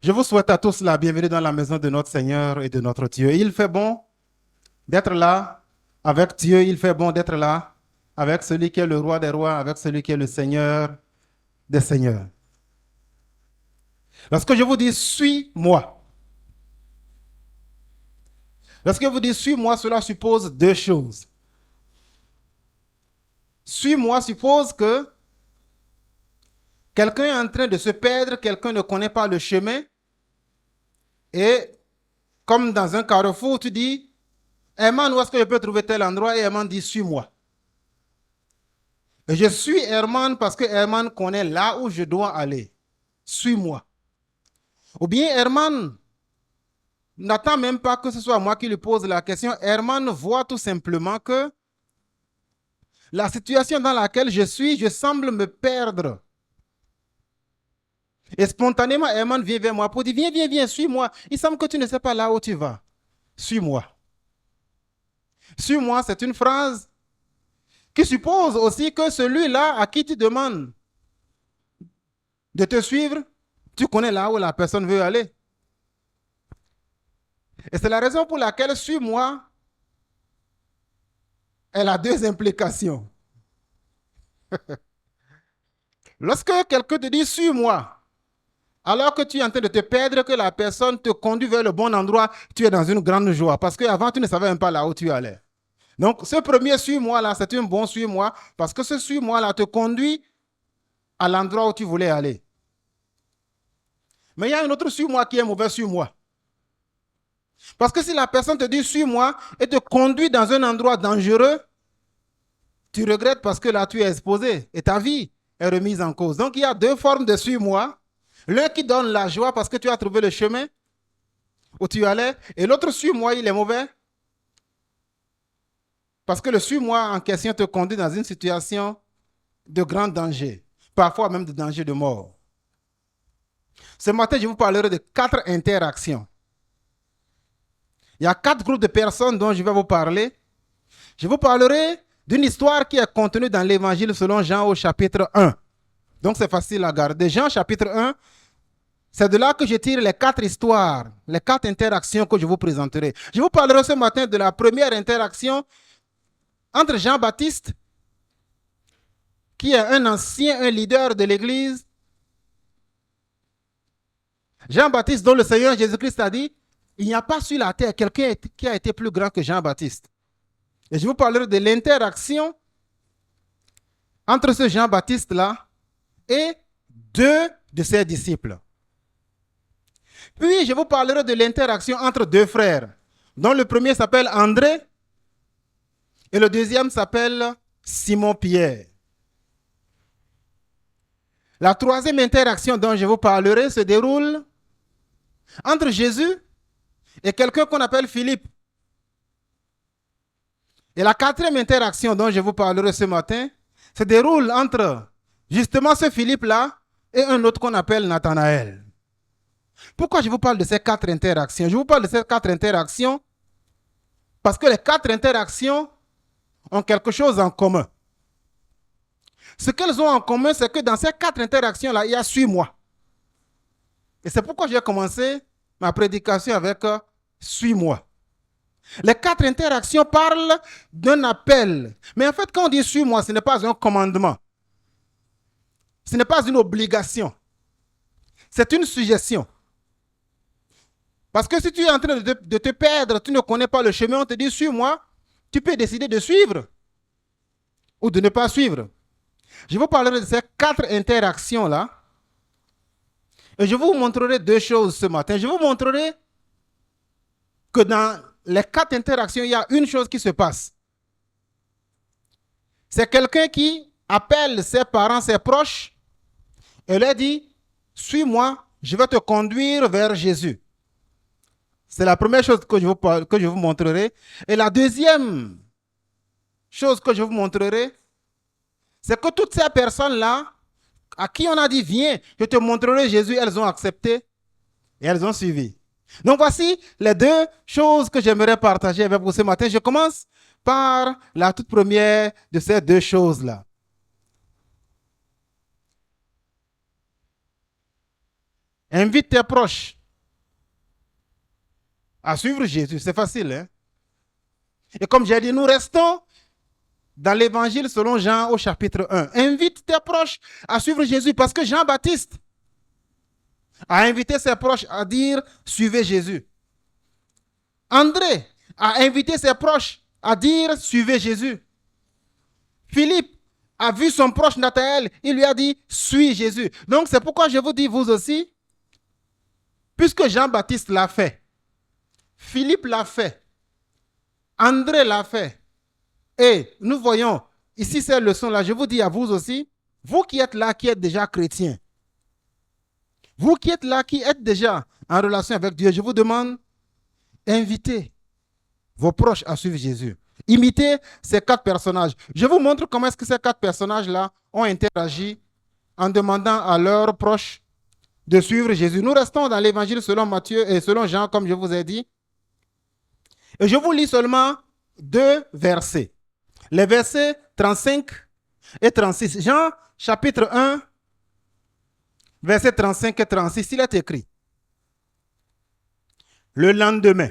Je vous souhaite à tous la bienvenue dans la maison de notre Seigneur et de notre Dieu. Il fait bon d'être là avec Dieu. Il fait bon d'être là avec celui qui est le roi des rois, avec celui qui est le Seigneur des seigneurs. Lorsque je vous dis suis-moi, lorsque je vous dis suis-moi, cela suppose deux choses. Suis-moi suppose que quelqu'un est en train de se perdre, quelqu'un ne connaît pas le chemin et comme dans un carrefour, tu dis Herman, où est-ce que je peux trouver tel endroit? Et Herman dit, suis-moi. Et je suis Herman parce que Herman connaît là où je dois aller. Suis-moi. Ou bien Herman n'attend même pas que ce soit moi qui lui pose la question. Herman voit tout simplement que la situation dans laquelle je suis, je semble me perdre. Et spontanément, Herman vient vers moi pour dire, viens, viens, viens, suis-moi. Il semble que tu ne sais pas là où tu vas. Suis-moi. Suis-moi, c'est une phrase qui suppose aussi que celui-là à qui tu demandes de te suivre, tu connais là où la personne veut aller. Et c'est la raison pour laquelle suis-moi, elle a deux implications. Lorsque quelqu'un te dit suis-moi, alors que tu es en train de te perdre, que la personne te conduit vers le bon endroit, tu es dans une grande joie. Parce qu'avant, tu ne savais même pas là où tu allais. Donc, ce premier suis-moi là, c'est un bon suis-moi, parce que ce suis-moi là te conduit à l'endroit où tu voulais aller. Mais il y a un autre suis-moi qui est mauvais suis-moi. Parce que si la personne te dit suis-moi et te conduit dans un endroit dangereux, tu regrettes parce que là tu es exposé et ta vie est remise en cause. Donc il y a deux formes de suis-moi. L'un qui donne la joie parce que tu as trouvé le chemin où tu allais et l'autre suis-moi, il est mauvais parce que le suis-moi en question te conduit dans une situation de grand danger, parfois même de danger de mort. Ce matin, je vous parlerai de 4 interactions. Il y a 4 groupes de personnes dont je vais vous parler. Je vous parlerai d'une histoire qui est contenue dans l'évangile selon Jean au chapitre 1. Donc c'est facile à garder. Jean chapitre 1, c'est de là que je tire les 4 histoires, les 4 interactions que je vous présenterai. Je vous parlerai ce matin de la première interaction entre Jean-Baptiste, qui est un ancien, un leader de l'Église. Jean-Baptiste, dont le Seigneur Jésus-Christ a dit, il n'y a pas sur la terre quelqu'un qui a été plus grand que Jean-Baptiste. Et je vous parlerai de l'interaction entre ce Jean-Baptiste-là et 2 de ses disciples. Puis, je vous parlerai de l'interaction entre 2 frères, dont le premier s'appelle André et le deuxième s'appelle Simon-Pierre. La troisième interaction dont je vous parlerai se déroule entre Jésus et quelqu'un qu'on appelle Philippe. Et la quatrième interaction dont je vous parlerai ce matin se déroule entre justement ce Philippe-là et un autre qu'on appelle Nathanaël. Pourquoi je vous parle de ces 4 interactions? Je vous parle de ces 4 interactions parce que les 4 interactions ont quelque chose en commun. Ce qu'elles ont en commun, c'est que dans ces 4 interactions-là, il y a suis-moi. Et c'est pourquoi j'ai commencé ma prédication avec suis-moi. Les 4 interactions parlent d'un appel. Mais en fait, quand on dit suis-moi, ce n'est pas un commandement. Ce n'est pas une obligation. C'est une suggestion. Parce que si tu es en train de te perdre, tu ne connais pas le chemin, on te dit suis-moi, tu peux décider de suivre ou de ne pas suivre. Je vous parlerai de ces 4 interactions-là et je vous montrerai 2 choses ce matin. Je vous montrerai que dans les 4 interactions, il y a une chose qui se passe. C'est quelqu'un qui appelle ses parents, ses proches et leur dit suis-moi, je vais te conduire vers Jésus. C'est la première chose que je vous montrerai. Et la deuxième chose que je vous montrerai, c'est que toutes ces personnes-là, à qui on a dit viens, je te montrerai Jésus, elles ont accepté et elles ont suivi. Donc voici les 2 choses que j'aimerais partager avec vous ce matin. Je commence par la toute première de ces 2 choses-là. Invite tes proches à suivre Jésus. C'est facile, hein? Et comme j'ai dit, nous restons dans l'évangile selon Jean au chapitre 1. Invite tes proches à suivre Jésus parce que Jean-Baptiste a invité ses proches à dire suivez Jésus. André a invité ses proches à dire suivez Jésus. Philippe a vu son proche Nathanaël, il lui a dit suis Jésus. Donc c'est pourquoi je vous dis vous aussi, puisque Jean-Baptiste l'a fait, Philippe l'a fait, André l'a fait, et nous voyons ici ces leçons-là, je vous dis à vous aussi, vous qui êtes là, qui êtes déjà chrétiens, vous qui êtes là, qui êtes déjà en relation avec Dieu, je vous demande, invitez vos proches à suivre Jésus. Imitez ces 4 personnages. Je vous montre comment est-ce que ces 4 personnages-là ont interagi en demandant à leurs proches de suivre Jésus. Nous restons dans l'évangile selon Matthieu et selon Jean, comme je vous ai dit. Et je vous lis seulement 2 versets. Les versets 35 et 36. Jean, chapitre 1, versets 35 et 36, il est écrit. Le lendemain,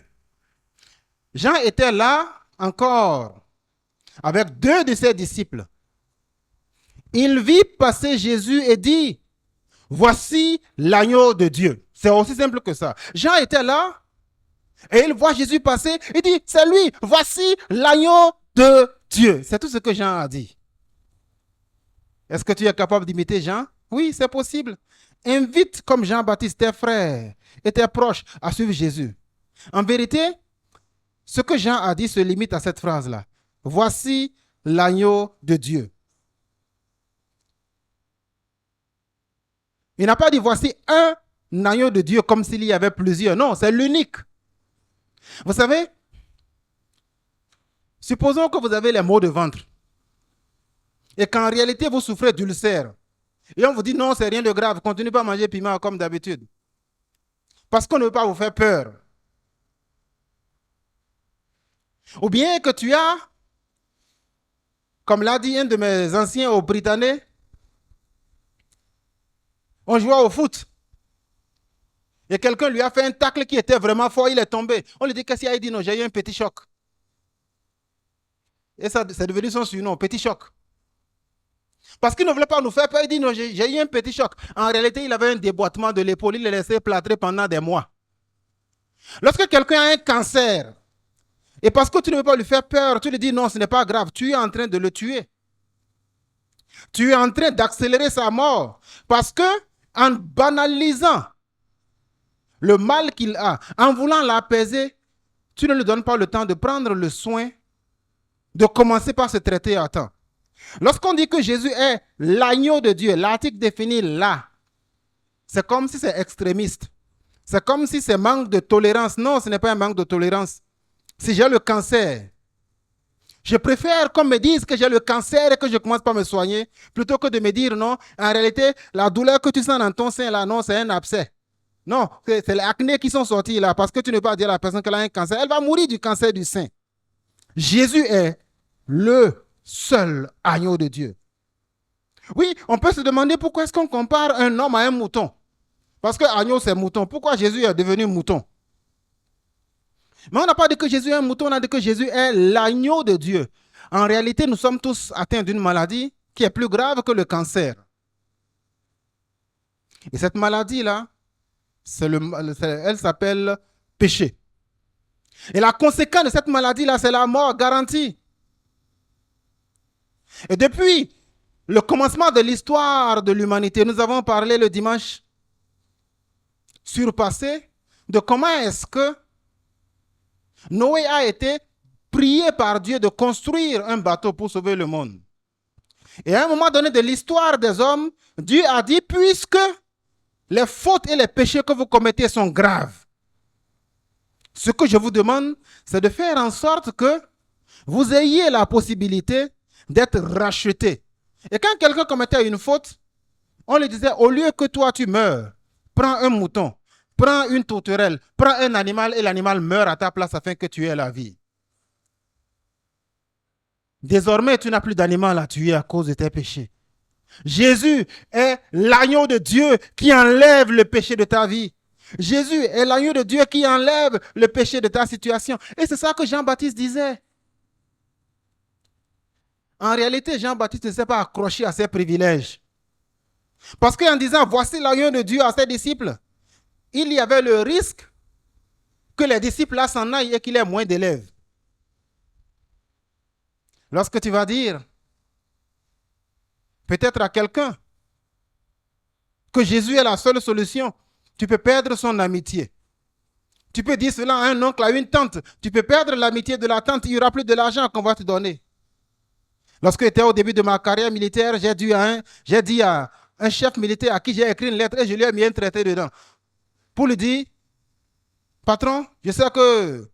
Jean était là encore avec 2 de ses disciples. Il vit passer Jésus et dit, voici l'agneau de Dieu. C'est aussi simple que ça. Jean était là et il voit Jésus passer. Il dit, c'est lui, voici l'agneau de Dieu. C'est tout ce que Jean a dit. Est-ce que tu es capable d'imiter Jean? Oui, c'est possible. Invite comme Jean-Baptiste tes frères et tes proches à suivre Jésus. En vérité, ce que Jean a dit se limite à cette phrase-là. Voici l'agneau de Dieu. Il n'a pas dit voici un agneau de Dieu comme s'il y avait plusieurs. Non, c'est l'unique. Vous savez, supposons que vous avez les maux de ventre et qu'en réalité vous souffrez d'ulcère. Et on vous dit non, c'est rien de grave, continuez pas à manger piment comme d'habitude. Parce qu'on ne veut pas vous faire peur. Ou bien que tu as, comme l'a dit un de mes anciens au Britannique, on jouait au foot. Et quelqu'un lui a fait un tacle qui était vraiment fort, il est tombé. On lui dit qu'est-ce qu'il y a? Il dit non, j'ai eu un petit choc. Et ça, c'est devenu son surnom, petit choc. Parce qu'il ne voulait pas nous faire peur, il dit non, j'ai eu un petit choc. En réalité, il avait un déboîtement de l'épaule, il l'a laissé plâtrer pendant des mois. Lorsque quelqu'un a un cancer, et parce que tu ne veux pas lui faire peur, tu lui dis non, ce n'est pas grave, tu es en train de le tuer. Tu es en train d'accélérer sa mort. Parce que en banalisant le mal qu'il a, en voulant l'apaiser, tu ne lui donnes pas le temps de prendre le soin de commencer par se traiter à temps. Lorsqu'on dit que Jésus est l'agneau de Dieu, l'article défini là, c'est comme si c'est extrémiste. C'est comme si c'est manque de tolérance. Non, ce n'est pas un manque de tolérance. Si j'ai le cancer, je préfère qu'on me dise que j'ai le cancer et que je commence par me soigner, plutôt que de me dire non, en réalité, la douleur que tu sens dans ton sein là, non, c'est un abcès. Non, c'est les acnés qui sont sortis là, parce que tu ne peux pas dire à la personne qu'elle a un cancer. Elle va mourir du cancer du sein. Jésus est le seul agneau de Dieu. Oui, on peut se demander pourquoi est-ce qu'on compare un homme à un mouton. Parce que agneau, c'est mouton. Pourquoi Jésus est devenu mouton? Mais on n'a pas dit que Jésus est un mouton, on a dit que Jésus est l'agneau de Dieu. En réalité, nous sommes tous atteints d'une maladie qui est plus grave que le cancer. Et cette maladie-là, elle s'appelle péché. Et la conséquence de cette maladie-là, c'est la mort garantie. Et depuis le commencement de l'histoire de l'humanité, nous avons parlé le dimanche surpassé de comment est-ce que Noé a été prié par Dieu de construire un bateau pour sauver le monde. Et à un moment donné de l'histoire des hommes, Dieu a dit, puisque les fautes et les péchés que vous commettez sont graves, ce que je vous demande, c'est de faire en sorte que vous ayez la possibilité d'être racheté. Et quand quelqu'un commettait une faute, on lui disait, au lieu que toi tu meurs, prends un mouton, prends une tourterelle, prends un animal et l'animal meurt à ta place afin que tu aies la vie. Désormais, tu n'as plus d'animal à tuer à cause de tes péchés. Jésus est l'agneau de Dieu qui enlève le péché de ta vie. Jésus est l'agneau de Dieu qui enlève le péché de ta situation. Et c'est ça que Jean-Baptiste disait. En réalité, Jean-Baptiste ne s'est pas accroché à ses privilèges. Parce qu'en disant, voici l'agneau de Dieu à ses disciples, il y avait le risque que les disciples là s'en aillent et qu'il ait moins d'élèves. Lorsque tu vas dire, peut-être à quelqu'un, que Jésus est la seule solution, tu peux perdre son amitié. Tu peux dire cela à un oncle, à une tante. Tu peux perdre l'amitié de la tante, il n'y aura plus de l'argent qu'on va te donner. Lorsque j'étais au début de ma carrière militaire, j'ai dit à un chef militaire à qui j'ai écrit une lettre et je lui ai mis un traité dedans. Pour lui dire, patron, je sais que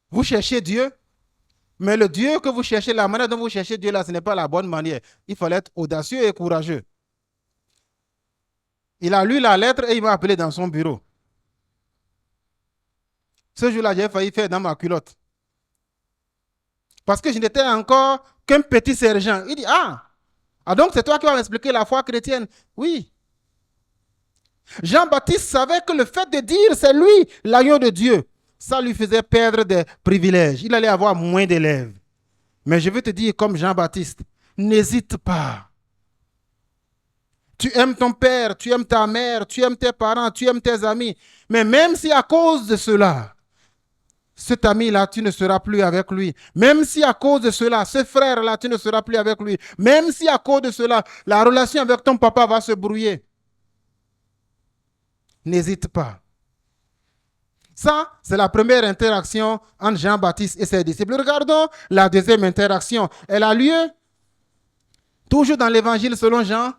vous cherchez Dieu, mais le Dieu que vous cherchez, la manière dont vous cherchez Dieu là, ce n'est pas la bonne manière. Il fallait être audacieux et courageux. Il a lu la lettre et il m'a appelé dans son bureau. Ce jour-là, j'ai failli faire dans ma culotte. Parce que je n'étais encore qu'un petit sergent. Il dit, donc c'est toi qui vas m'expliquer la foi chrétienne. Oui. Jean-Baptiste savait que le fait de dire c'est lui, l'agneau de Dieu, ça lui faisait perdre des privilèges. Il allait avoir moins d'élèves. Mais je veux te dire comme Jean-Baptiste, n'hésite pas. Tu aimes ton père, tu aimes ta mère, tu aimes tes parents, tu aimes tes amis. Mais même si à cause de cela, cet ami-là, tu ne seras plus avec lui. Même si à cause de cela, ce frère-là, tu ne seras plus avec lui. Même si à cause de cela, la relation avec ton papa va se brouiller. N'hésite pas. Ça, c'est la première interaction entre Jean-Baptiste et ses disciples. Regardons la deuxième interaction. Elle a lieu toujours dans l'évangile selon Jean.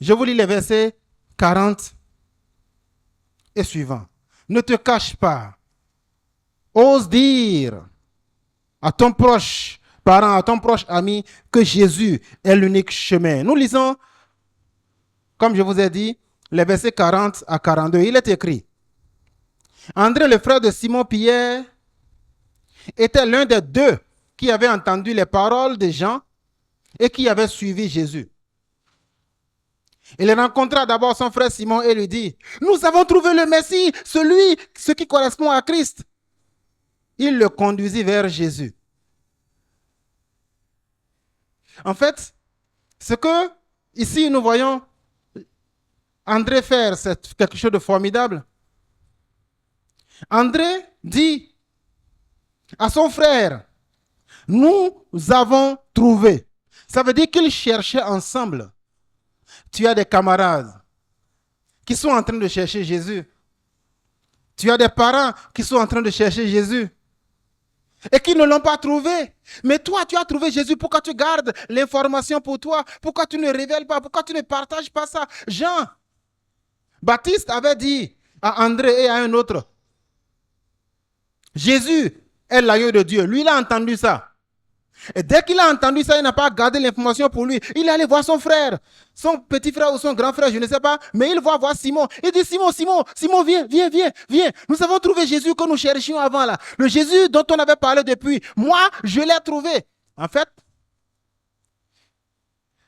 Je vous lis les versets 40 et suivants. Ne te cache pas. Ose dire à ton proche parent, à ton proche ami, que Jésus est l'unique chemin. Nous lisons, comme je vous ai dit, les versets 40 à 42. Il est écrit, André, le frère de Simon-Pierre, était l'un des deux qui avait entendu les paroles de Jean et qui avait suivi Jésus. Il rencontra d'abord son frère Simon et lui dit, nous avons trouvé le Messie, ce qui correspond à Christ. Il le conduisit vers Jésus. En fait, ce que ici nous voyons André faire, c'est quelque chose de formidable. André dit à son frère, nous avons trouvé. Ça veut dire qu'ils cherchaient ensemble. Tu as des camarades qui sont en train de chercher Jésus. Tu as des parents qui sont en train de chercher Jésus et qui ne l'ont pas trouvé. Mais toi, tu as trouvé Jésus. Pourquoi tu gardes l'information pour toi? Pourquoi tu ne révèles pas? Pourquoi tu ne partages pas ça? Jean-Baptiste avait dit à André et à un autre, Jésus est l'agneau de Dieu. Lui, il a entendu ça. Et dès qu'il a entendu ça, il n'a pas gardé l'information pour lui. Il est allé voir son frère, son petit frère ou son grand frère, je ne sais pas. Mais il va voir Simon. Il dit, Simon, viens. Nous avons trouvé Jésus que nous cherchions avant là. Le Jésus dont on avait parlé depuis. Moi, je l'ai trouvé. En fait,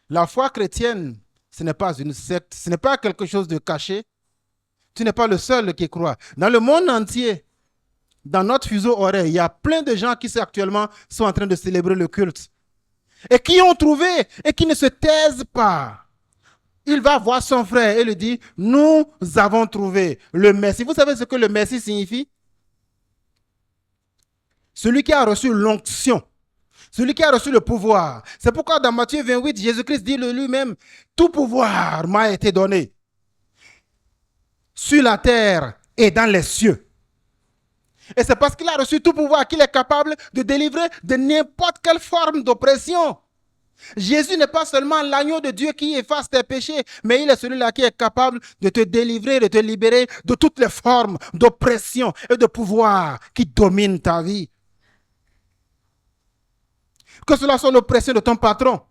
la foi chrétienne, ce n'est pas une secte, ce n'est pas quelque chose de caché. Tu n'es pas le seul qui croit. Dans le monde entier, dans notre fuseau horaire, il y a plein de gens qui actuellement sont en train de célébrer le culte. Et qui ont trouvé et qui ne se taisent pas. Il va voir son frère et lui dit, nous avons trouvé le Messie. Vous savez ce que le Messie signifie? Celui qui a reçu l'onction. Celui qui a reçu le pouvoir. C'est pourquoi dans Matthieu 28, Jésus-Christ dit de lui-même, tout pouvoir m'a été donné sur la terre et dans les cieux. Et c'est parce qu'il a reçu tout pouvoir qu'il est capable de délivrer de n'importe quelle forme d'oppression. Jésus n'est pas seulement l'agneau de Dieu qui efface tes péchés, mais il est celui-là qui est capable de te délivrer, de te libérer de toutes les formes d'oppression et de pouvoir qui dominent ta vie. Que cela soit l'oppression de ton patron,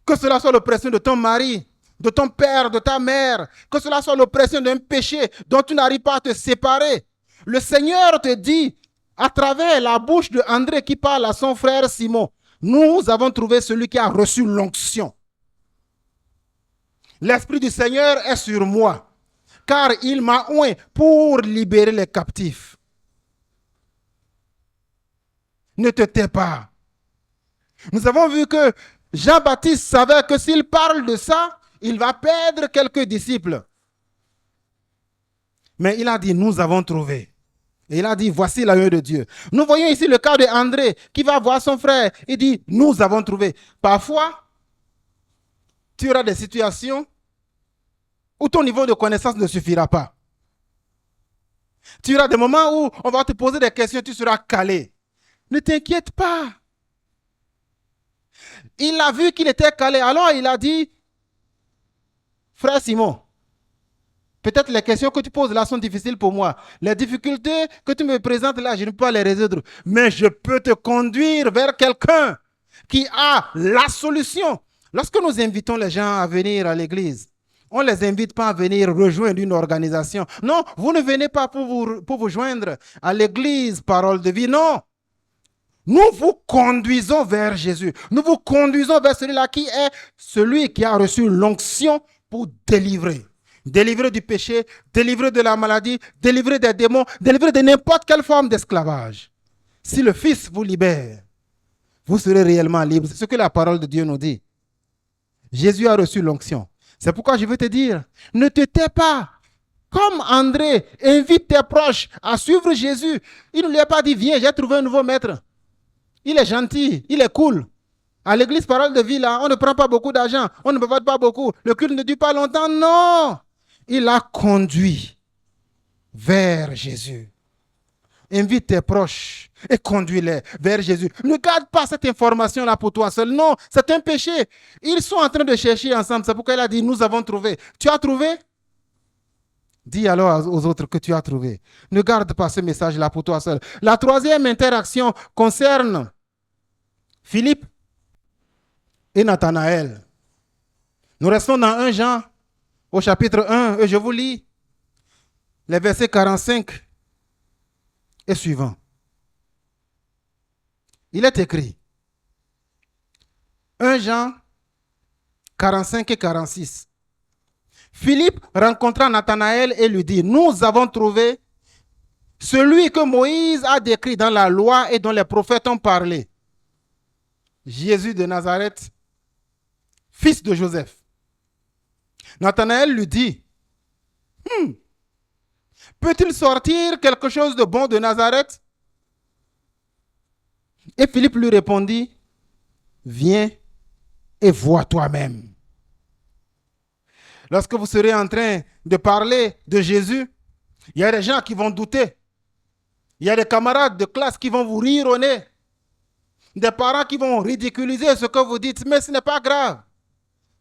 que cela soit l'oppression de ton mari, de ton père, de ta mère, que cela soit l'oppression d'un péché dont tu n'arrives pas à te séparer. Le Seigneur te dit, à travers la bouche de André qui parle à son frère Simon, nous avons trouvé celui qui a reçu l'onction. L'Esprit du Seigneur est sur moi, car il m'a oint pour libérer les captifs. Ne te tais pas. Nous avons vu que Jean-Baptiste savait que s'il parle de ça, il va perdre quelques disciples. Mais il a dit, nous avons trouvé. Et il a dit, voici l'agneau de Dieu. Nous voyons ici le cas d'André qui va voir son frère. Il dit, nous avons trouvé. Parfois, tu auras des situations où ton niveau de connaissance ne suffira pas. Tu auras des moments où on va te poser des questions, tu seras calé. Ne t'inquiète pas. Il a vu qu'il était calé. Alors il a dit, frère Simon, peut-être les questions que tu poses là sont difficiles pour moi. Les difficultés que tu me présentes là, je ne peux pas les résoudre. Mais je peux te conduire vers quelqu'un qui a la solution. Lorsque nous invitons les gens à venir à l'église, on ne les invite pas à venir rejoindre une organisation. Non, vous ne venez pas pour vous joindre à l'église Parole de Vie. Non. Nous vous conduisons vers Jésus. Nous vous conduisons vers celui-là qui est celui qui a reçu l'onction pour délivrer. Délivrer du péché, délivrer de la maladie, délivrer des démons, délivrer de n'importe quelle forme d'esclavage. Si le Fils vous libère, vous serez réellement libre. C'est ce que la parole de Dieu nous dit. Jésus a reçu l'onction. C'est pourquoi je veux te dire, ne te tais pas. Comme André invite tes proches à suivre Jésus, il ne lui a pas dit, viens, j'ai trouvé un nouveau maître. Il est gentil, il est cool. À l'église Parole de Vie, là, on ne prend pas beaucoup d'argent, on ne vote pas beaucoup, le culte ne dure pas longtemps. Non, il a conduit vers Jésus. Invite tes proches et conduis-les vers Jésus. Ne garde pas cette information-là pour toi seul. Non, c'est un péché. Ils sont en train de chercher ensemble. C'est pourquoi il a dit, nous avons trouvé. Tu as trouvé? Dis alors aux autres que tu as trouvé. Ne garde pas ce message-là pour toi seul. La troisième interaction concerne Philippe et Nathanaël. Nous restons dans 1 Jean, au chapitre 1, et je vous lis les versets 45 et suivants. Il est écrit, 1 Jean 45 et 46. Philippe rencontra Nathanaël et lui dit, nous avons trouvé celui que Moïse a décrit dans la loi et dont les prophètes ont parlé. Jésus de Nazareth, fils de Joseph. Nathanaël lui dit, peut-il sortir quelque chose de bon de Nazareth? Et Philippe lui répondit, viens et vois toi-même. Lorsque vous serez en train de parler de Jésus, il y a des gens qui vont douter. Il y a des camarades de classe qui vont vous rire au nez. Des parents qui vont ridiculiser ce que vous dites, mais ce n'est pas grave.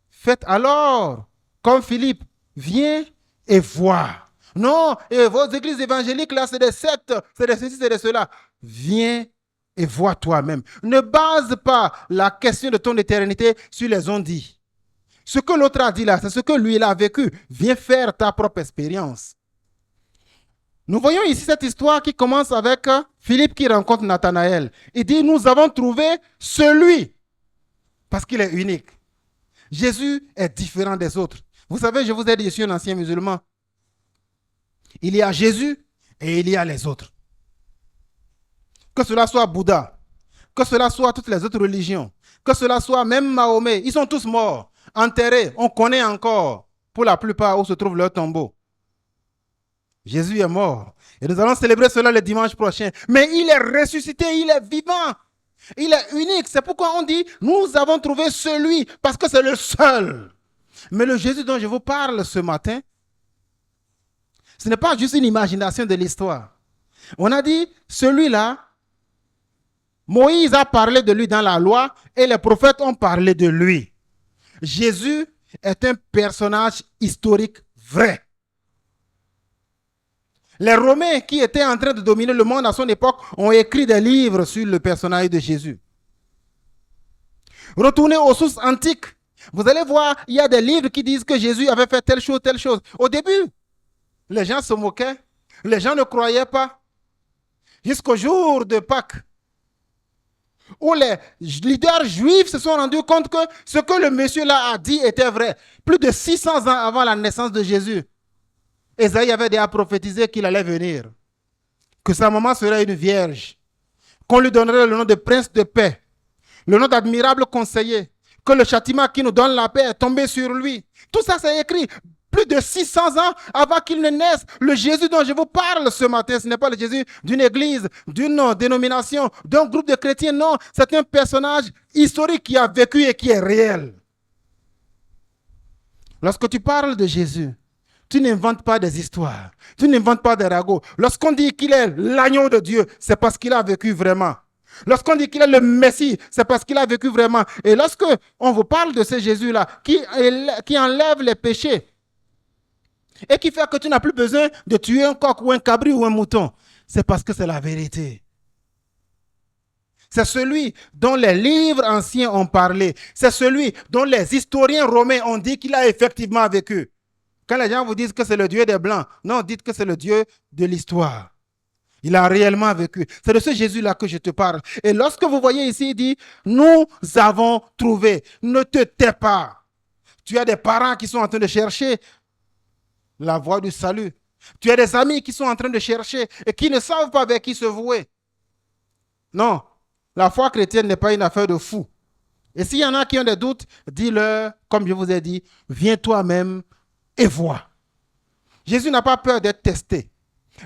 Faites alors comme Philippe, viens et vois. Non, et vos églises évangéliques là, c'est des sectes, c'est des ceci, c'est de cela. Viens et vois toi-même. Ne base pas la question de ton éternité sur les on-dit. Ce que l'autre a dit là, c'est ce que lui il a vécu. Viens faire ta propre expérience. Nous voyons ici cette histoire qui commence avec Philippe qui rencontre Nathanaël. Il dit, nous avons trouvé celui, parce qu'il est unique. Jésus est différent des autres. Vous savez, je vous ai dit, je suis un ancien musulman. Il y a Jésus et il y a les autres. Que cela soit Bouddha, que cela soit toutes les autres religions, que cela soit même Mahomet, ils sont tous morts, enterrés. On connaît encore, pour la plupart, où se trouve leur tombeau. Jésus est mort. Et nous allons célébrer cela le dimanche prochain. Mais il est ressuscité, il est vivant. Il est unique. C'est pourquoi on dit, nous avons trouvé celui, parce que c'est le seul. Mais le Jésus dont je vous parle ce matin, ce n'est pas juste une imagination de l'histoire. On a dit, celui-là, Moïse a parlé de lui dans la loi et les prophètes ont parlé de lui. Jésus est un personnage historique vrai. Les Romains qui étaient en train de dominer le monde à son époque ont écrit des livres sur le personnage de Jésus. Retournez aux sources antiques. Vous allez voir, il y a des livres qui disent que Jésus avait fait telle chose, telle chose. Au début, les gens se moquaient. Les gens ne croyaient pas. Jusqu'au jour de Pâques, où les leaders juifs se sont rendus compte que ce que le monsieur là a dit était vrai. Plus de 600 ans avant la naissance de Jésus, Ésaïe avait déjà prophétisé qu'il allait venir, que sa maman serait une vierge, qu'on lui donnerait le nom de prince de paix, le nom d'admirable conseiller, que le châtiment qui nous donne la paix est tombé sur lui. Tout ça, c'est écrit plus de 600 ans avant qu'il ne naisse. Le Jésus dont je vous parle ce matin, ce n'est pas le Jésus d'une église, d'une dénomination, d'un groupe de chrétiens. Non, c'est un personnage historique qui a vécu et qui est réel. Lorsque tu parles de Jésus, tu n'inventes pas des histoires, tu n'inventes pas des ragots. Lorsqu'on dit qu'il est l'agneau de Dieu, c'est parce qu'il a vécu vraiment. Lorsqu'on dit qu'il est le Messie, c'est parce qu'il a vécu vraiment. Et lorsque on vous parle de ce Jésus-là, qui enlève les péchés et qui fait que tu n'as plus besoin de tuer un coq ou un cabri ou un mouton, c'est parce que c'est la vérité. C'est celui dont les livres anciens ont parlé. C'est celui dont les historiens romains ont dit qu'il a effectivement vécu. Quand les gens vous disent que c'est le Dieu des Blancs, non, dites que c'est le Dieu de l'histoire. Il a réellement vécu. C'est de ce Jésus-là que je te parle. Et lorsque vous voyez ici, il dit, nous avons trouvé. Ne te tais pas. Tu as des parents qui sont en train de chercher la voie du salut. Tu as des amis qui sont en train de chercher et qui ne savent pas vers qui se vouer. Non, la foi chrétienne n'est pas une affaire de fou. Et s'il y en a qui ont des doutes, dis-leur, comme je vous ai dit, viens toi-même et vois. Jésus n'a pas peur d'être testé.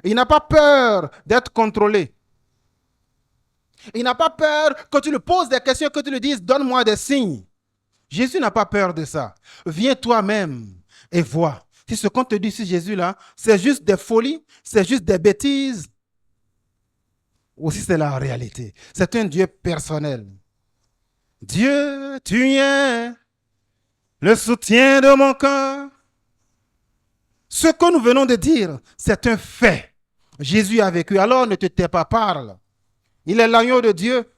Il n'a pas peur d'être contrôlé. Il n'a pas peur que tu lui poses des questions, que tu lui dises, donne-moi des signes. Jésus n'a pas peur de ça. Viens toi-même et vois. Si ce qu'on te dit sur Jésus-là, c'est juste des folies, c'est juste des bêtises, ou si c'est la réalité. C'est un Dieu personnel. Dieu, tu es le soutien de mon cœur. Ce que nous venons de dire, c'est un fait. Jésus a vécu, alors ne te tais pas, parle. Il est l'agneau de Dieu.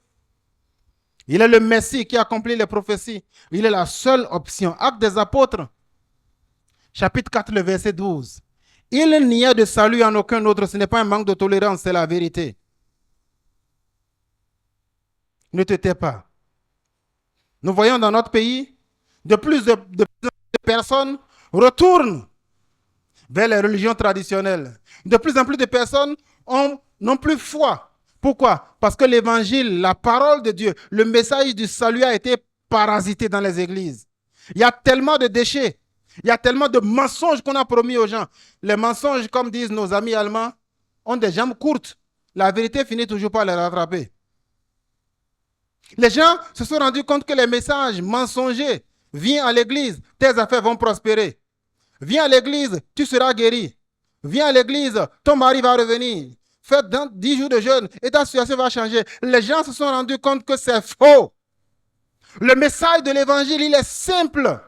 Il est le Messie qui accomplit les prophéties. Il est la seule option. Actes des apôtres, chapitre 4, le verset 12. Il n'y a de salut en aucun autre. Ce n'est pas un manque de tolérance, c'est la vérité. Ne te tais pas. Nous voyons dans notre pays, de plus en plus de personnes retournent vers les religions traditionnelles. De plus en plus de personnes n'ont plus foi. Pourquoi? Parce que l'évangile, la parole de Dieu, le message du salut a été parasité dans les églises. Il y a tellement de déchets, il y a tellement de mensonges qu'on a promis aux gens. Les mensonges, comme disent nos amis allemands, ont des jambes courtes. La vérité finit toujours par les rattraper. Les gens se sont rendus compte que les messages mensongers, viens à l'église, tes affaires vont prospérer. Viens à l'église, tu seras guéri. Viens à l'église, ton mari va revenir. Fais 10 jours de jeûne et ta situation va changer. Les gens se sont rendus compte que c'est faux. Le message de l'évangile, il est simple.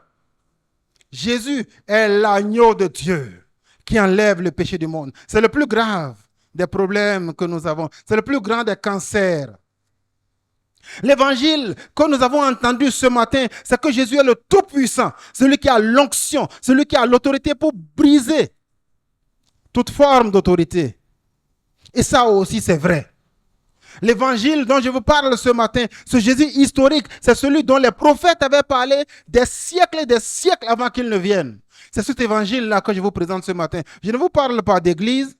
Jésus est l'agneau de Dieu qui enlève le péché du monde. C'est le plus grave des problèmes que nous avons. C'est le plus grand des cancers. L'évangile que nous avons entendu ce matin, c'est que Jésus est le Tout-Puissant, celui qui a l'onction, celui qui a l'autorité pour briser toute forme d'autorité. Et ça aussi, c'est vrai. L'évangile dont je vous parle ce matin, ce Jésus historique, c'est celui dont les prophètes avaient parlé des siècles et des siècles avant qu'il ne vienne. C'est cet évangile-là que je vous présente ce matin. Je ne vous parle pas d'église,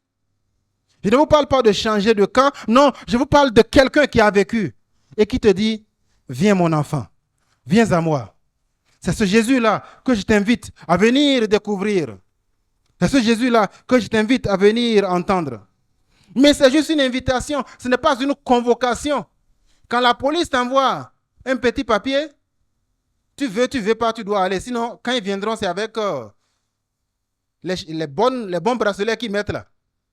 je ne vous parle pas de changer de camp, non, je vous parle de quelqu'un qui a vécu et qui te dit, viens mon enfant, viens à moi. C'est ce Jésus-là que je t'invite à venir découvrir. C'est ce Jésus-là que je t'invite à venir entendre. Mais c'est juste une invitation, ce n'est pas une convocation. Quand la police t'envoie un petit papier, tu veux pas, tu dois aller. Sinon, quand ils viendront, c'est avec les bons bracelets qu'ils mettent là.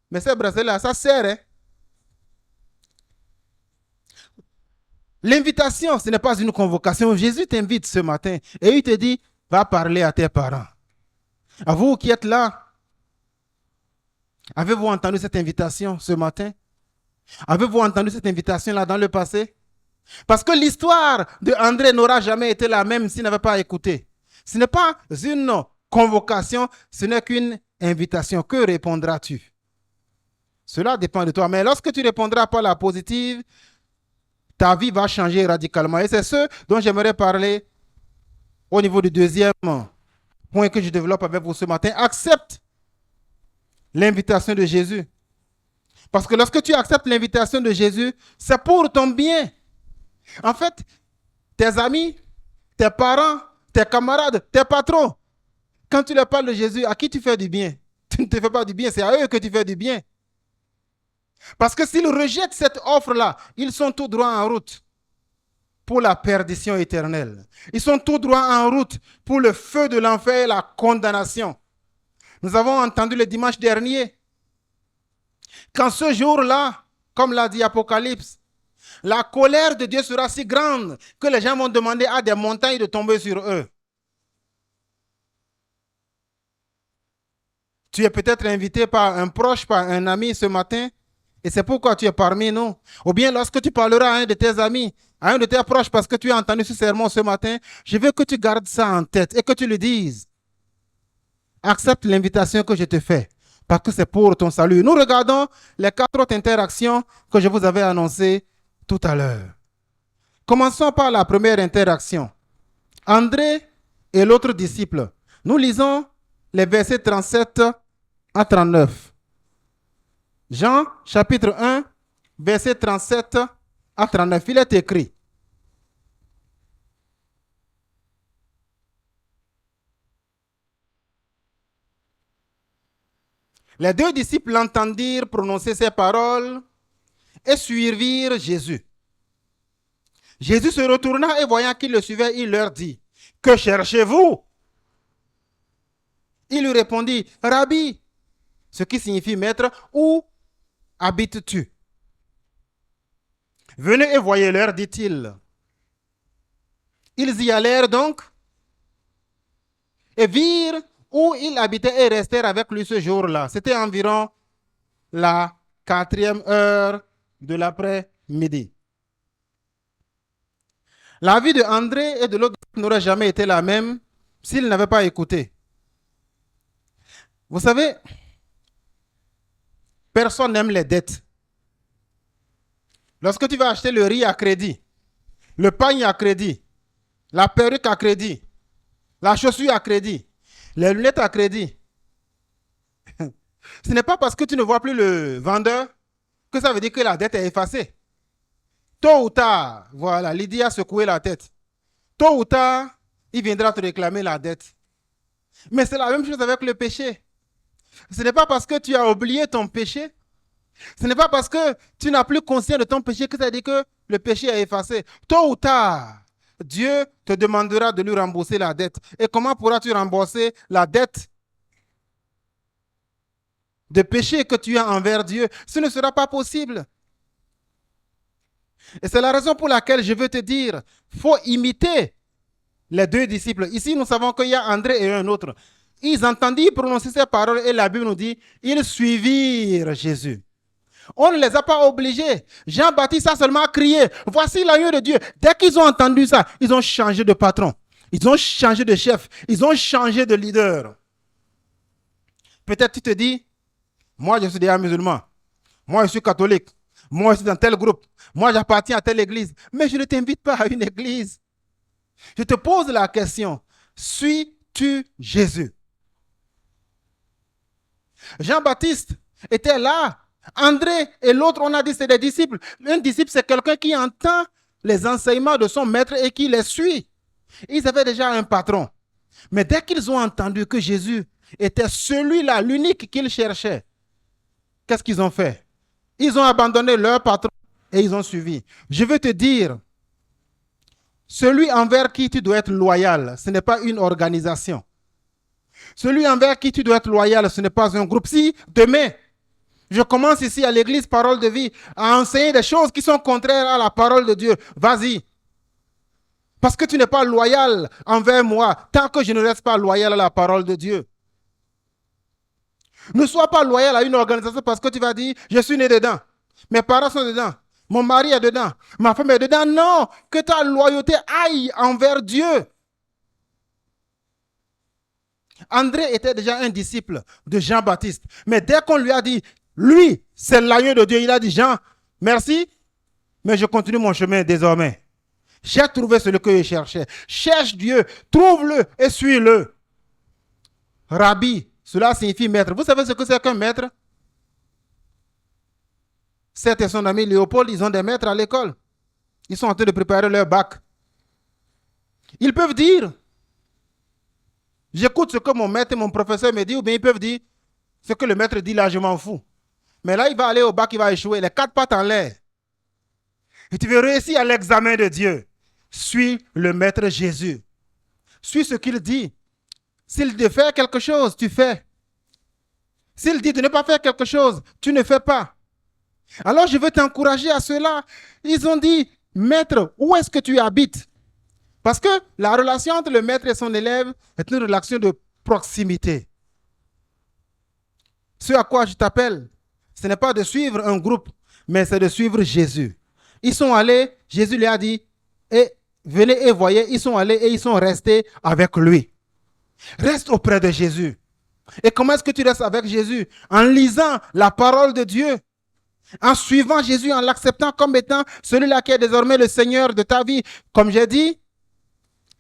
Mais ces bracelets-là, ça sert, hein? L'invitation, ce n'est pas une convocation. Jésus t'invite ce matin et il te dit, va parler à tes parents. À vous qui êtes là, avez-vous entendu cette invitation ce matin? Avez-vous entendu cette invitation-là dans le passé? Parce que l'histoire de André n'aura jamais été la même s'il n'avait pas écouté. Ce n'est pas une convocation, ce n'est qu'une invitation. Que répondras-tu? Cela dépend de toi. Mais lorsque tu répondras par la positive, ta vie va changer radicalement. Et c'est ce dont j'aimerais parler au niveau du deuxième point que je développe avec vous ce matin. Accepte l'invitation de Jésus. Parce que lorsque tu acceptes l'invitation de Jésus, c'est pour ton bien. En fait, tes amis, tes parents, tes camarades, tes patrons, quand tu leur parles de Jésus, à qui tu fais du bien? Tu ne te fais pas du bien, c'est à eux que tu fais du bien. Parce que s'ils rejettent cette offre-là, ils sont tout droit en route pour la perdition éternelle. Ils sont tout droit en route pour le feu de l'enfer et la condamnation. Nous avons entendu le dimanche dernier qu'en ce jour-là, comme l'a dit Apocalypse, la colère de Dieu sera si grande que les gens vont demander à des montagnes de tomber sur eux. Tu es peut-être invité par un proche, par un ami ce matin, et c'est pourquoi tu es parmi nous. Ou bien lorsque tu parleras à un de tes amis, à un de tes proches, parce que tu as entendu ce sermon ce matin, je veux que tu gardes ça en tête et que tu lui dises. Accepte l'invitation que je te fais, parce que c'est pour ton salut. Nous regardons les 4 autres interactions que je vous avais annoncées tout à l'heure. Commençons par la première interaction. André et l'autre disciple. Nous lisons les versets 37 à 39. Jean, chapitre 1, versets 37 à 39. Il est écrit. Les 2 disciples l'entendirent prononcer ces paroles et suivirent Jésus. Jésus se retourna et voyant qu'ils le suivaient, il leur dit, « Que cherchez-vous » Il lui répondit, « Rabbi » ce qui signifie maître, « Où habites-tu » « Venez et voyez-leur, dit-il. » Ils y allèrent donc et virent où il habitait et restèrent avec lui ce jour-là. C'était environ la 4e heure de l'après-midi. La vie de André et de l'autre n'aurait jamais été la même s'ils n'avaient pas écouté. Vous savez, personne n'aime les dettes. Lorsque tu vas acheter le riz à crédit, le pain à crédit, la perruque à crédit, la chaussure à crédit, les lunettes à crédit, ce n'est pas parce que tu ne vois plus le vendeur que ça veut dire que la dette est effacée. Tôt ou tard, voilà, Lydie a secoué la tête. Tôt ou tard, il viendra te réclamer la dette. Mais c'est la même chose avec le péché. Ce n'est pas parce que tu as oublié ton péché, ce n'est pas parce que tu n'as plus conscience de ton péché que ça veut dire que le péché est effacé. Tôt ou tard, Dieu te demandera de lui rembourser la dette. Et comment pourras-tu rembourser la dette de péché que tu as envers Dieu? Ce ne sera pas possible. Et c'est la raison pour laquelle je veux te dire, il faut imiter les 2 disciples. Ici, nous savons qu'il y a André et un autre. Ils entendirent prononcer ces paroles et la Bible nous dit, ils suivirent Jésus. On ne les a pas obligés. Jean-Baptiste a seulement crié, voici l'agneau de Dieu. Dès qu'ils ont entendu ça, ils ont changé de patron. Ils ont changé de chef. Ils ont changé de leader. Peut-être tu te dis, moi je suis déjà musulman. Moi je suis catholique. Moi je suis dans tel groupe. Moi j'appartiens à telle église. Mais je ne t'invite pas à une église. Je te pose la question, suis-tu Jésus? Jean-Baptiste était là. André et l'autre, on a dit c'est des disciples. Un disciple, c'est quelqu'un qui entend les enseignements de son maître et qui les suit. Ils avaient déjà un patron. Mais dès qu'ils ont entendu que Jésus était celui-là, l'unique qu'ils cherchaient, qu'est-ce qu'ils ont fait? Ils ont abandonné leur patron et ils ont suivi. Je veux te dire, celui envers qui tu dois être loyal, ce n'est pas une organisation. Celui envers qui tu dois être loyal, ce n'est pas un groupe. Si demain, je commence ici à l'église Parole de Vie à enseigner des choses qui sont contraires à la parole de Dieu, vas-y. Parce que tu n'es pas loyal envers moi, tant que je ne reste pas loyal à la parole de Dieu. Ne sois pas loyal à une organisation parce que tu vas dire, je suis né dedans, mes parents sont dedans, mon mari est dedans, ma femme est dedans. Non, que ta loyauté aille envers Dieu. André était déjà un disciple de Jean-Baptiste. Mais dès qu'on lui a dit, lui, c'est l'agneau de Dieu, il a dit, Jean, merci, mais je continue mon chemin désormais. J'ai trouvé celui que je cherchais. Cherche Dieu, trouve-le et suis-le. Rabbi, cela signifie maître. Vous savez ce que c'est qu'un maître? Seth et son ami Léopold, ils ont des maîtres à l'école. Ils sont en train de préparer leur bac. Ils peuvent dire, j'écoute ce que mon maître et mon professeur me disent, ou bien ils peuvent dire, ce que le maître dit là, je m'en fous. Mais là, il va aller au bac, il va échouer, les 4 pattes en l'air. Et tu veux réussir à l'examen de Dieu. Suis le maître Jésus. Suis ce qu'il dit. S'il dit de faire quelque chose, tu fais. S'il dit de ne pas faire quelque chose, tu ne fais pas. Alors je veux t'encourager à cela. Ils ont dit, maître, où est-ce que tu habites? Parce que la relation entre le maître et son élève est une relation de proximité. Ce à quoi je t'appelle, ce n'est pas de suivre un groupe, mais c'est de suivre Jésus. Ils sont allés, Jésus leur a dit, et venez et voyez, ils sont allés et ils sont restés avec lui. Reste auprès de Jésus. Et comment est-ce que tu restes avec Jésus? En lisant la parole de Dieu, en suivant Jésus, en l'acceptant comme étant celui-là qui est désormais le Seigneur de ta vie. Comme j'ai dit,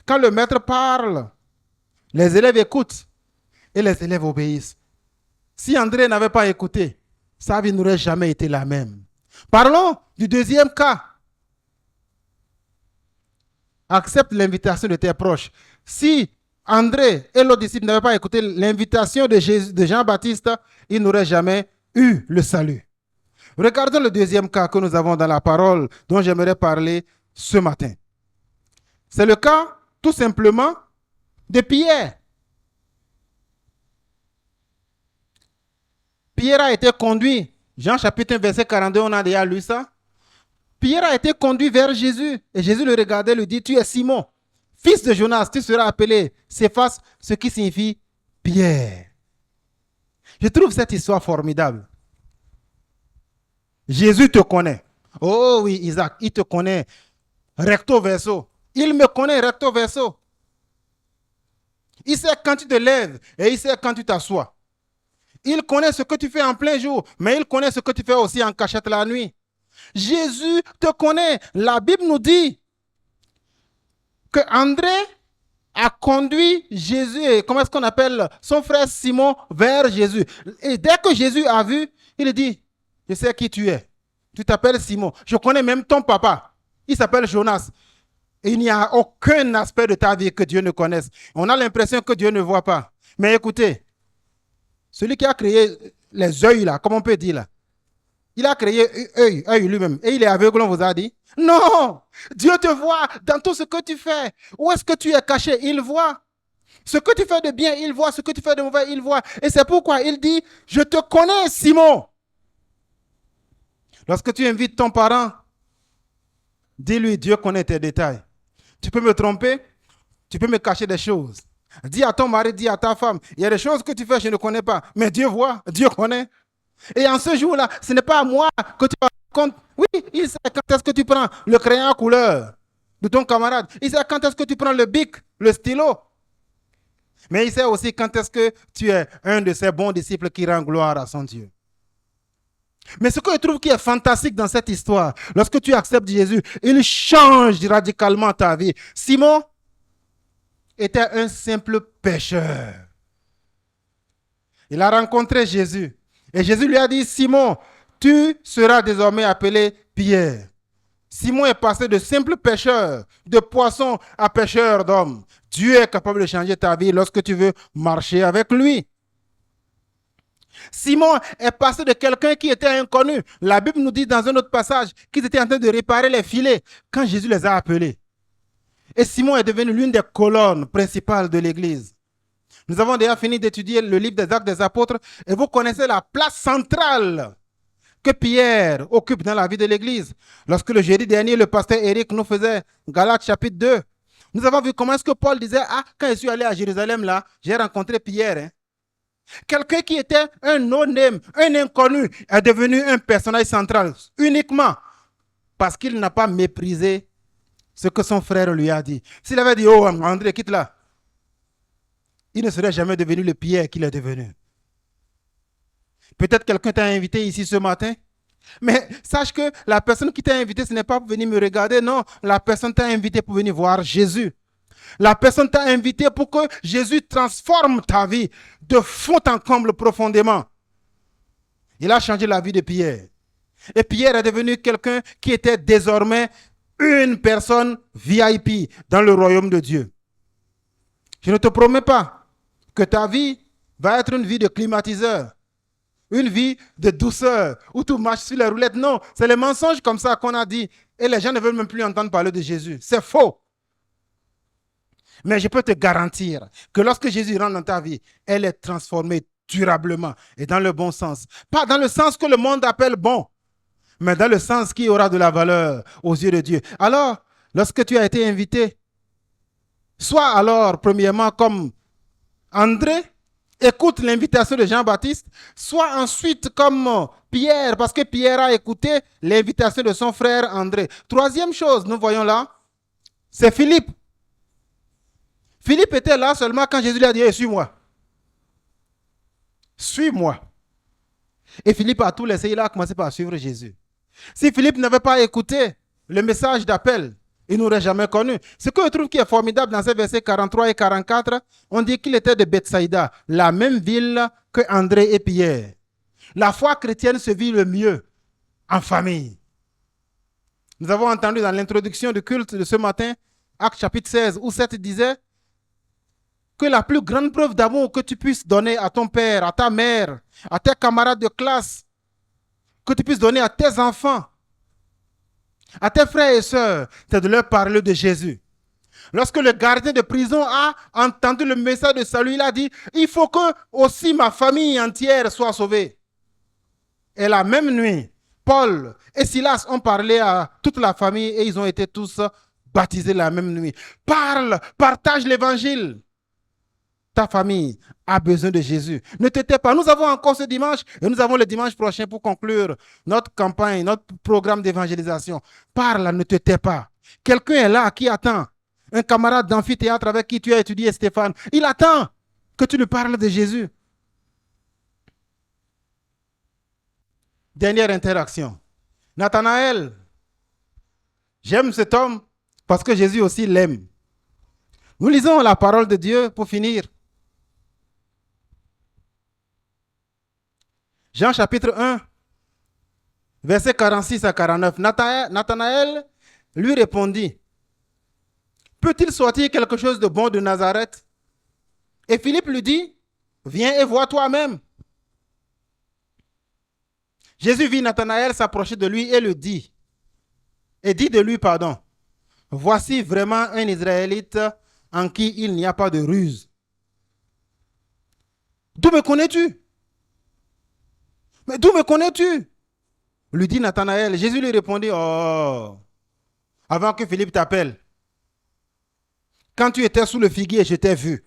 quand le maître parle, les élèves écoutent et les élèves obéissent. Si André n'avait pas écouté, sa vie n'aurait jamais été la même. Parlons du deuxième cas. Accepte l'invitation de tes proches. Si André et l'autre disciple n'avaient pas écouté l'invitation de Jean-Baptiste, ils n'auraient jamais eu le salut. Regardons le deuxième cas que nous avons dans la parole dont j'aimerais parler ce matin. C'est le cas, tout simplement, de Pierre. Pierre a été conduit, Jean chapitre 1, verset 42, on a déjà lu ça. Pierre a été conduit vers Jésus et Jésus le regardait et lui dit, tu es Simon, fils de Jonas, tu seras appelé Céphas, ce qui signifie Pierre. Je trouve cette histoire formidable. Jésus te connaît. Oh oui, Isaac, il te connaît recto verso. Il me connaît recto verso. Il sait quand tu te lèves et il sait quand tu t'assois. Il connaît ce que tu fais en plein jour, mais il connaît ce que tu fais aussi en cachette la nuit. Jésus te connaît. La Bible nous dit que André a conduit Jésus, comment est-ce qu'on appelle son frère Simon, vers Jésus. Et dès que Jésus a vu, il dit, je sais qui tu es. Tu t'appelles Simon. Je connais même ton papa. Il s'appelle Jonas. Et il n'y a aucun aspect de ta vie que Dieu ne connaisse. On a l'impression que Dieu ne voit pas. Mais écoutez, celui qui a créé les yeux là, comme on peut dire là, il a créé œil lui-même. Et il est aveugle, on vous a dit. Non! Dieu te voit dans tout ce que tu fais. Où est-ce que tu es caché? Il voit. Ce que tu fais de bien, il voit. Ce que tu fais de mauvais, il voit. Et c'est pourquoi il dit, je te connais, Simon. Lorsque tu invites ton parent, dis-lui, Dieu connaît tes détails. Tu peux me tromper, tu peux me cacher des choses. Dis à ton mari, dis à ta femme, il y a des choses que tu fais, je ne connais pas. Mais Dieu voit, Dieu connaît. Et en ce jour-là, ce n'est pas à moi que tu vas compte. Oui, il sait quand est-ce que tu prends le crayon à couleur de ton camarade. Il sait quand est-ce que tu prends le bic, le stylo. Mais il sait aussi quand est-ce que tu es un de ces bons disciples qui rend gloire à son Dieu. Mais ce que je trouve qui est fantastique dans cette histoire, lorsque tu acceptes Jésus, il change radicalement ta vie. Simon était un simple pécheur. Il a rencontré Jésus. Et Jésus lui a dit, Simon, tu seras désormais appelé Pierre. Simon est passé de simple pêcheur, de poisson à pêcheur d'hommes. Dieu est capable de changer ta vie lorsque tu veux marcher avec lui. Simon est passé de quelqu'un qui était inconnu. La Bible nous dit dans un autre passage qu'ils étaient en train de réparer les filets quand Jésus les a appelés. Et Simon est devenu l'une des colonnes principales de l'Église. Nous avons déjà fini d'étudier le livre des Actes des Apôtres et vous connaissez la place centrale que Pierre occupe dans la vie de l'Église. Lorsque le jeudi dernier, le pasteur Eric nous faisait Galates chapitre 2, nous avons vu comment est-ce que Paul disait, ah, quand je suis allé à Jérusalem là, j'ai rencontré Pierre. Hein. Quelqu'un qui était un no-name, un inconnu, est devenu un personnage central uniquement parce qu'il n'a pas méprisé ce que son frère lui a dit. S'il avait dit, oh André, quitte là, il ne serait jamais devenu le Pierre qu'il est devenu. Peut-être quelqu'un t'a invité ici ce matin Mais sache que la personne qui t'a invité, ce n'est pas pour venir me regarder, non. La personne t'a invité pour venir voir Jésus. La personne t'a invité pour que Jésus transforme ta vie de fond en comble profondément. Il a changé la vie de Pierre. Et Pierre est devenu quelqu'un qui était désormais une personne VIP dans le royaume de Dieu. Je ne te promets pas que ta vie va être une vie de climatiseur, une vie de douceur, où tout marche sur les roulettes. Non, c'est les mensonges comme ça qu'on a dit. Et les gens ne veulent même plus entendre parler de Jésus. C'est faux. Mais je peux te garantir que lorsque Jésus rentre dans ta vie, elle est transformée durablement et dans le bon sens. Pas dans le sens que le monde appelle bon, mais dans le sens qui aura de la valeur aux yeux de Dieu. Alors, lorsque tu as été invité, sois alors, premièrement, comme André, écoute l'invitation de Jean-Baptiste, sois ensuite comme Pierre, parce que Pierre a écouté l'invitation de son frère André. Troisième chose, nous voyons là, c'est Philippe. Philippe était là seulement quand Jésus lui a dit hey, « Suis-moi ». Suis-moi. Et Philippe a tout laissé, il a commencé par suivre Jésus. Si Philippe n'avait pas écouté le message d'appel, il n'aurait jamais connu. Ce que je trouve qui est formidable dans ces versets 43 et 44, on dit qu'il était de Bethsaïda, la même ville que André et Pierre. La foi chrétienne se vit le mieux en famille. Nous avons entendu dans l'introduction du culte de ce matin, Actes chapitre 16, où 7 disait que la plus grande preuve d'amour que tu puisses donner à ton père, à ta mère, à tes camarades de classe, que tu puisses donner à tes enfants, à tes frères et sœurs, c'est de leur parler de Jésus. Lorsque le gardien de prison a entendu le message de salut, il a dit, il faut que aussi ma famille entière soit sauvée. Et la même nuit, Paul et Silas ont parlé à toute la famille et ils ont été tous baptisés la même nuit. Parle, partage l'évangile. Ta famille a besoin de Jésus. Ne te tais pas. Nous avons encore ce dimanche et nous avons le dimanche prochain pour conclure notre campagne, notre programme d'évangélisation. Parle, ne te tais pas. Quelqu'un est là qui attend. Un camarade d'amphithéâtre avec qui tu as étudié, Stéphane. Il attend que tu lui parles de Jésus. Dernière interaction. Nathanaël. J'aime cet homme parce que Jésus aussi l'aime. Nous lisons la parole de Dieu pour finir. Jean chapitre 1, versets 46 à 49. Nathanaël lui répondit, peut-il sortir quelque chose de bon de Nazareth? Et Philippe lui dit, viens et vois toi-même. Jésus vit Nathanaël s'approcher de lui et dit de lui, voici vraiment un Israélite en qui il n'y a pas de ruse. D'où me connais-tu? Mais d'où me connais-tu? Lui dit Nathanaël. Jésus lui répondit, oh, avant que Philippe t'appelle, quand tu étais sous le figuier, je t'ai vu.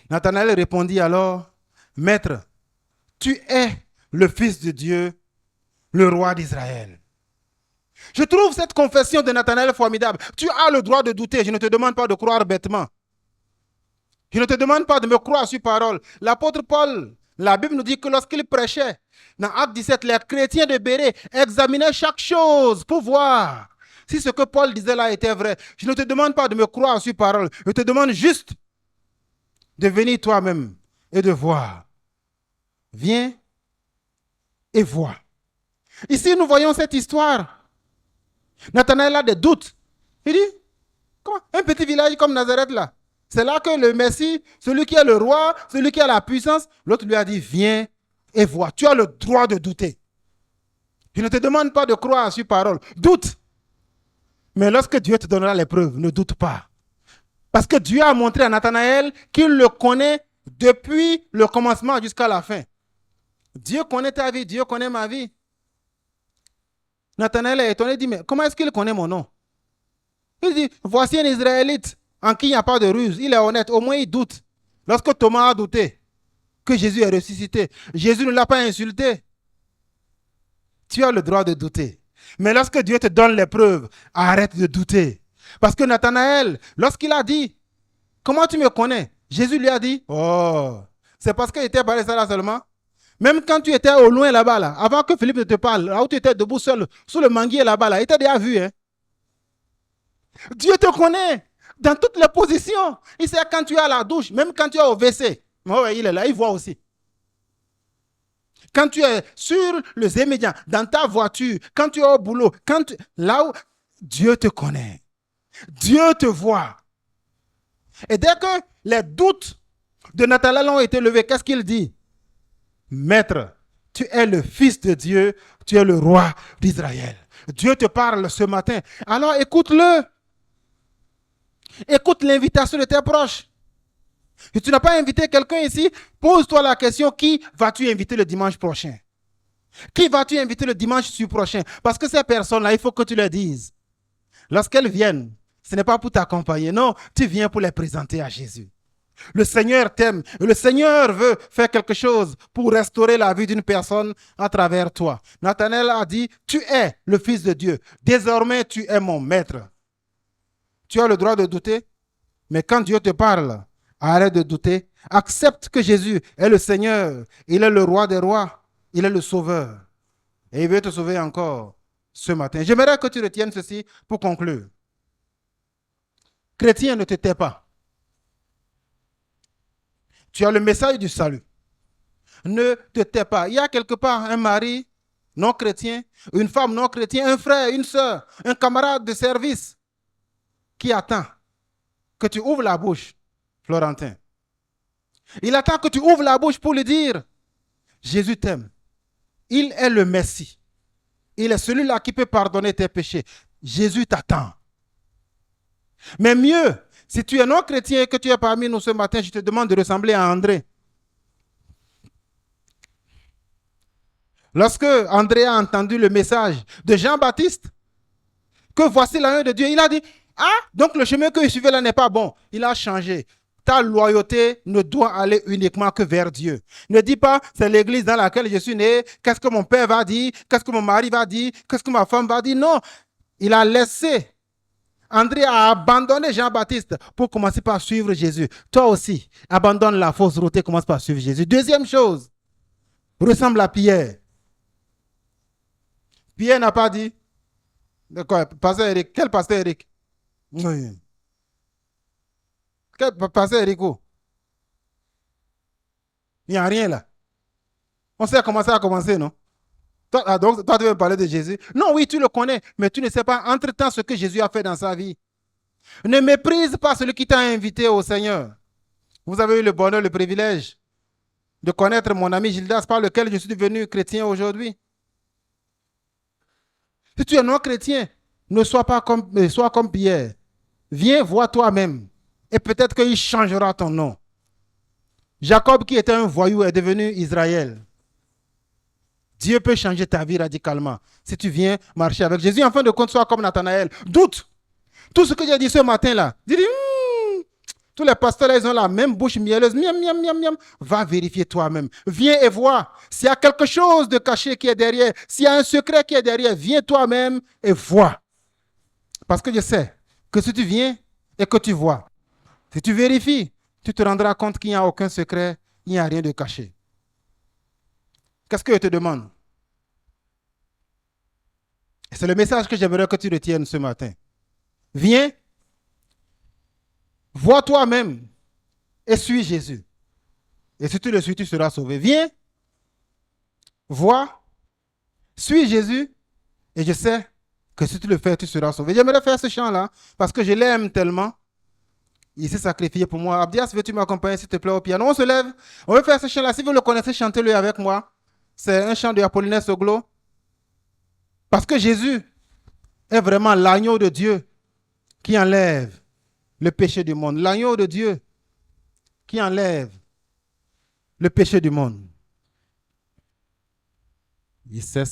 Nathanaël répondit alors, Maître, tu es le Fils de Dieu, le roi d'Israël. Je trouve cette confession de Nathanaël formidable. Tu as le droit de douter. Je ne te demande pas de croire bêtement. Je ne te demande pas de me croire sur parole. L'apôtre Paul, la Bible nous dit que lorsqu'il prêchait, dans Acte 17, les chrétiens de Bérée examinaient chaque chose pour voir si ce que Paul disait là était vrai. Je ne te demande pas de me croire sur parole. Je te demande juste de venir toi-même et de voir. Viens et vois. Ici, nous voyons cette histoire. Nathanaël a des doutes. Il dit, comment? Un petit village comme Nazareth là. C'est là que le Messie, celui qui est le roi, celui qui a la puissance, l'autre lui a dit, viens et vois. Tu as le droit de douter. Je ne te demande pas de croire sur parole. Doute. Mais lorsque Dieu te donnera les preuves, ne doute pas. Parce que Dieu a montré à Nathanaël qu'il le connaît depuis le commencement jusqu'à la fin. Dieu connaît ta vie, Dieu connaît ma vie. Nathanaël est étonné, il dit, mais comment est-ce qu'il connaît mon nom? Il dit, voici un Israélite en qui il n'y a pas de ruse. Il est honnête, au moins il doute. Lorsque Thomas a douté que Jésus est ressuscité, Jésus ne l'a pas insulté. Tu as le droit de douter. Mais lorsque Dieu te donne les preuves, arrête de douter. Parce que Nathanaël, lorsqu'il a dit, comment tu me connais? Jésus lui a dit, oh, c'est parce qu'il était parlé ça là seulement. Même quand tu étais au loin là-bas, là, avant que Philippe ne te parle, là où tu étais debout seul, sous le manguier là-bas, là, il t'a déjà vu. Hein? Dieu te connaît dans toutes les positions. Il sait quand tu es à la douche, même quand tu es au WC. Oh, il est là, il voit aussi. Quand tu es sur le Zémédian, dans ta voiture, quand tu es au boulot, là où Dieu te connaît, Dieu te voit. Et dès que les doutes de Nathanaël ont été levés, qu'est-ce qu'il dit? Maître, tu es le Fils de Dieu, tu es le roi d'Israël. Dieu te parle ce matin. Alors écoute-le. Écoute l'invitation de tes proches. Si tu n'as pas invité quelqu'un ici, pose-toi la question, qui vas-tu inviter le dimanche prochain? Qui vas-tu inviter le dimanche prochain? Parce que ces personnes-là, il faut que tu leur dises. Lorsqu'elles viennent, ce n'est pas pour t'accompagner, non, tu viens pour les présenter à Jésus. Le Seigneur t'aime. Le Seigneur veut faire quelque chose pour restaurer la vie d'une personne à travers toi. Nathanaël a dit, tu es le Fils de Dieu. Désormais, tu es mon maître. Tu as le droit de douter, mais quand Dieu te parle, arrête de douter. Accepte que Jésus est le Seigneur. Il est le roi des rois. Il est le sauveur. Et il veut te sauver encore ce matin. J'aimerais que tu retiennes ceci pour conclure. Chrétien, ne te tais pas. Tu as le message du salut. Ne te tais pas. Il y a quelque part un mari non chrétien, une femme non chrétienne, un frère, une soeur, un camarade de service qui attend que tu ouvres la bouche, Florentin. Il attend que tu ouvres la bouche pour lui dire, Jésus t'aime. Il est le Messie. Il est celui-là qui peut pardonner tes péchés. Jésus t'attend. Mais mieux, si tu es non chrétien et que tu es parmi nous ce matin, je te demande de ressembler à André. Lorsque André a entendu le message de Jean-Baptiste, que voici l'agneau de Dieu, il a dit, ah, donc le chemin que je suivais là n'est pas bon. Il a changé. Ta loyauté ne doit aller uniquement que vers Dieu. Ne dis pas, c'est l'église dans laquelle je suis né, qu'est-ce que mon père va dire, qu'est-ce que mon mari va dire, qu'est-ce que ma femme va dire. Non, il a laissé. André a abandonné Jean-Baptiste pour commencer par suivre Jésus. Toi aussi, abandonne la fausse route et commence par suivre Jésus. Deuxième chose, ressemble à Pierre. Pierre n'a pas dit, de quoi, pasteur Eric, quel pasteur Eric? Oui. Quel pasteur Eric? Il n'y a rien là. On sait comment ça a commencé, non? Donc, toi, tu veux parler de Jésus? Non, oui, tu le connais, mais tu ne sais pas entre-temps ce que Jésus a fait dans sa vie. Ne méprise pas celui qui t'a invité au Seigneur. Vous avez eu le bonheur, le privilège de connaître mon ami Gildas, par lequel je suis devenu chrétien aujourd'hui. Si tu es non chrétien, ne sois pas sois comme Pierre. Viens voir toi-même et peut-être qu'il changera ton nom. Jacob, qui était un voyou, est devenu Israël. Dieu peut changer ta vie radicalement si tu viens marcher avec Jésus. En fin de compte, sois comme Nathanaël. Doute. Tout ce que j'ai dit ce matin-là. Dis, tous les pasteurs, ils ont la même bouche mielleuse. Miam, miam, miam, miam. Va vérifier toi-même. Viens et vois. S'il y a quelque chose de caché qui est derrière, s'il y a un secret qui est derrière, viens toi-même et vois. Parce que je sais que si tu viens et que tu vois, si tu vérifies, tu te rendras compte qu'il n'y a aucun secret, il n'y a rien de caché. Qu'est-ce que je te demande? C'est le message que j'aimerais que tu retiennes ce matin. Viens, vois toi-même et suis Jésus. Et si tu le suis, tu seras sauvé. Viens, vois, suis Jésus et je sais que si tu le fais, tu seras sauvé. J'aimerais faire ce chant-là parce que je l'aime tellement. Il s'est sacrifié pour moi. Abdias, veux-tu m'accompagner s'il te plaît au piano? On se lève, on veut faire ce chant-là. Si vous le connaissez, chantez-le avec moi. C'est un chant de Apollinaire Soglo. Parce que Jésus est vraiment l'agneau de Dieu qui enlève le péché du monde. L'agneau de Dieu qui enlève le péché du monde. Il sait